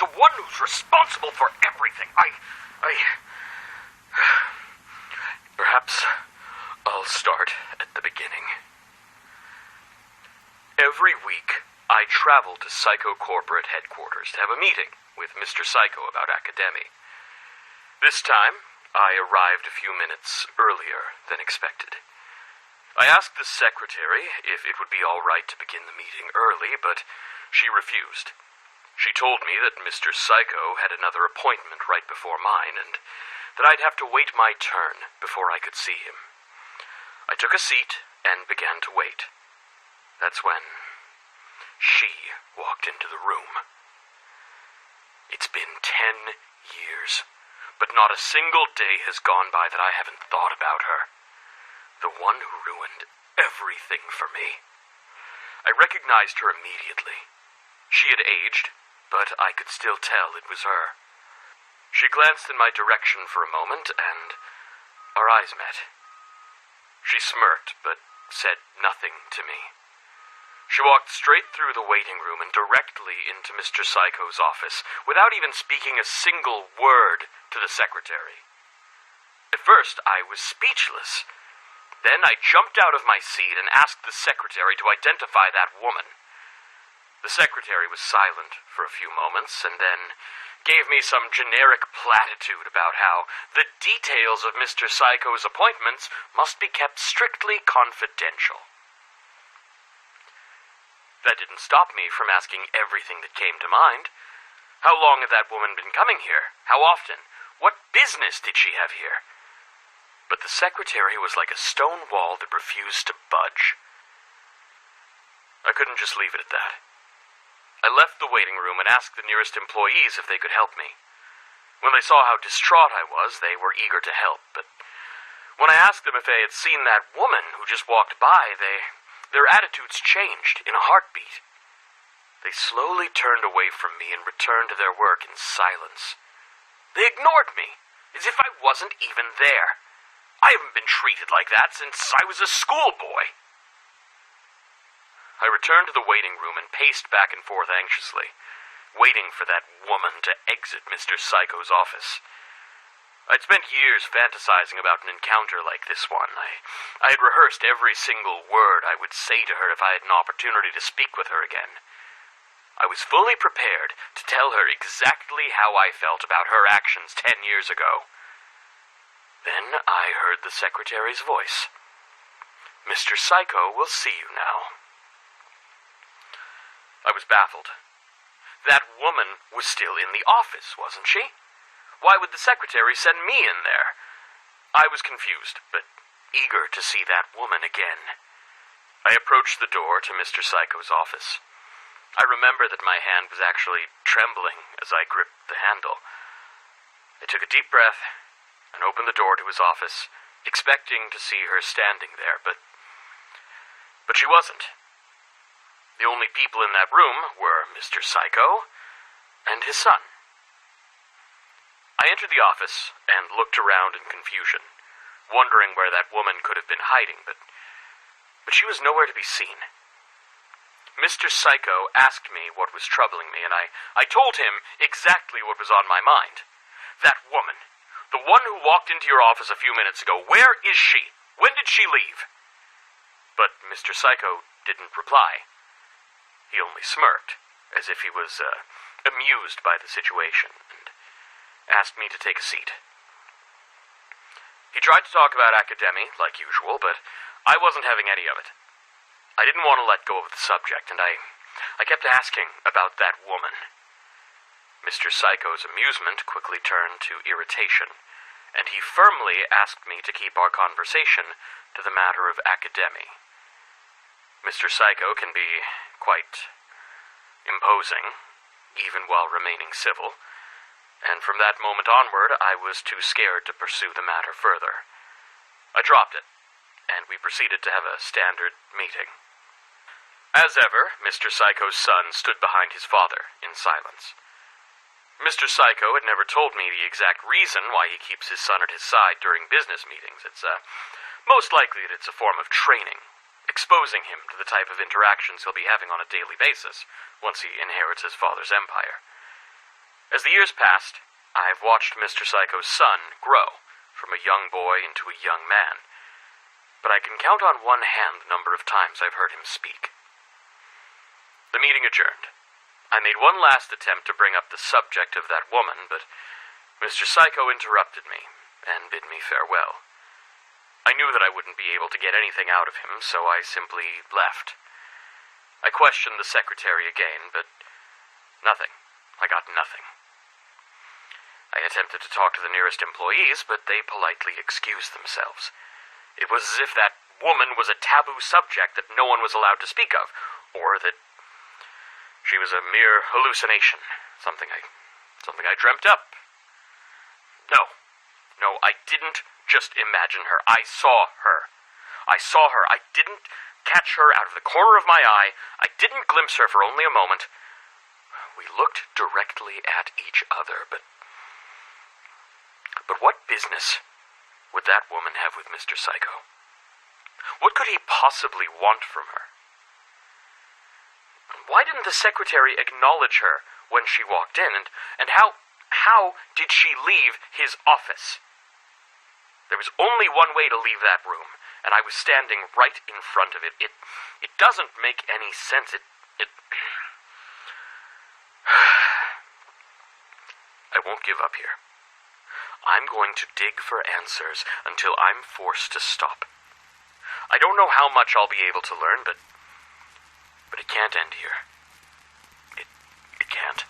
The one who's responsible for everything. Perhaps I'll start at the beginning. Every week, I travel to Psycho Corporate headquarters to have a meeting with Mr. Psycho about Academy. This time, I arrived a few minutes earlier than expected. I asked the secretary if it would be all right to begin the meeting early, but she refused. She told me that Mr. Psycho had another appointment right before mine, and that I'd have to wait my turn before I could see him. I took a seat and began to wait. That's when she walked into the room. It's been 10 years, but not a single day has gone by that I haven't thought about her. The one who ruined everything for me. I recognized her immediately. She had aged, but I could still tell it was her. She glanced in my direction for a moment, and our eyes met. She smirked, but said nothing to me. She walked straight through the waiting room and directly into Mr. Psycho's office, without even speaking a single word to the secretary. At first, I was speechless. Then I jumped out of my seat and asked the secretary to identify that woman. The secretary was silent for a few moments, and then gave me some generic platitude about how the details of Mr. Psycho's appointments must be kept strictly confidential. That didn't stop me from asking everything that came to mind. How long had that woman been coming here? How often? What business did she have here? But the secretary was like a stone wall that refused to budge. I couldn't just leave it at that. I left the waiting room and asked the nearest employees if they could help me. When they saw how distraught I was, they were eager to help, but when I asked them if they had seen that woman who just walked by, their attitudes changed in a heartbeat. They slowly turned away from me and returned to their work in silence. They ignored me, as if I wasn't even there. I haven't been treated like that since I was a schoolboy. I returned to the waiting room and paced back and forth anxiously, waiting for that woman to exit Mr. Psycho's office. I'd spent years fantasizing about an encounter like this one. I had rehearsed every single word I would say to her if I had an opportunity to speak with her again. I was fully prepared to tell her exactly how I felt about her actions 10 years ago. Then I heard the secretary's voice. "Mr. Psycho will see you now." I was baffled. That woman was still in the office, wasn't she? Why would the secretary send me in there? I was confused, but eager to see that woman again. I approached the door to Mr. Psycho's office. I remember that my hand was actually trembling as I gripped the handle. I took a deep breath and opened the door to his office, expecting to see her standing there, but she wasn't. The only people in that room were Mr. Psycho and his son. I entered the office and looked around in confusion, wondering where that woman could have been hiding, but she was nowhere to be seen. Mr. Psycho asked me what was troubling me, and I told him exactly what was on my mind. That woman, the one who walked into your office a few minutes ago, where is she? When did she leave? But Mr. Psycho didn't reply. He only smirked, as if he was amused by the situation, and asked me to take a seat. He tried to talk about Academy, like usual, but I wasn't having any of it. I didn't want to let go of the subject, and I kept asking about that woman. Mr. Psycho's amusement quickly turned to irritation, and he firmly asked me to keep our conversation to the matter of Academy. Mr. Psycho can be quite imposing, even while remaining civil, and from that moment onward, I was too scared to pursue the matter further. I dropped it, and we proceeded to have a standard meeting. As ever, Mr. Psycho's son stood behind his father in silence. Mr. Psycho had never told me the exact reason why he keeps his son at his side during business meetings. It's most likely that it's a form of training, exposing him to the type of interactions he'll be having on a daily basis once he inherits his father's empire. As the years passed, I've watched Mr. Psycho's son grow from a young boy into a young man, but I can count on one hand the number of times I've heard him speak. The meeting adjourned. I made one last attempt to bring up the subject of that woman, but Mr. Psycho interrupted me and bid me farewell. I knew that I wouldn't be able to get anything out of him, so I simply left. I questioned the secretary again, but nothing. I got nothing. I attempted to talk to the nearest employees, but they politely excused themselves. It was as if that woman was a taboo subject that no one was allowed to speak of, or that she was a mere hallucination, something I dreamt up. No, I didn't just imagine her. I saw her. I didn't catch her out of the corner of my eye. I didn't glimpse her for only a moment. We looked directly at each other, but what business would that woman have with Mr. Psycho? What could he possibly want from her? Why didn't the secretary acknowledge her when she walked in, and how did she leave his office? There was only one way to leave that room, and I was standing right in front of it. It doesn't make any sense. I won't give up here. I'm going to dig for answers until I'm forced to stop. I don't know how much I'll be able to learn, but it can't end here. It can't.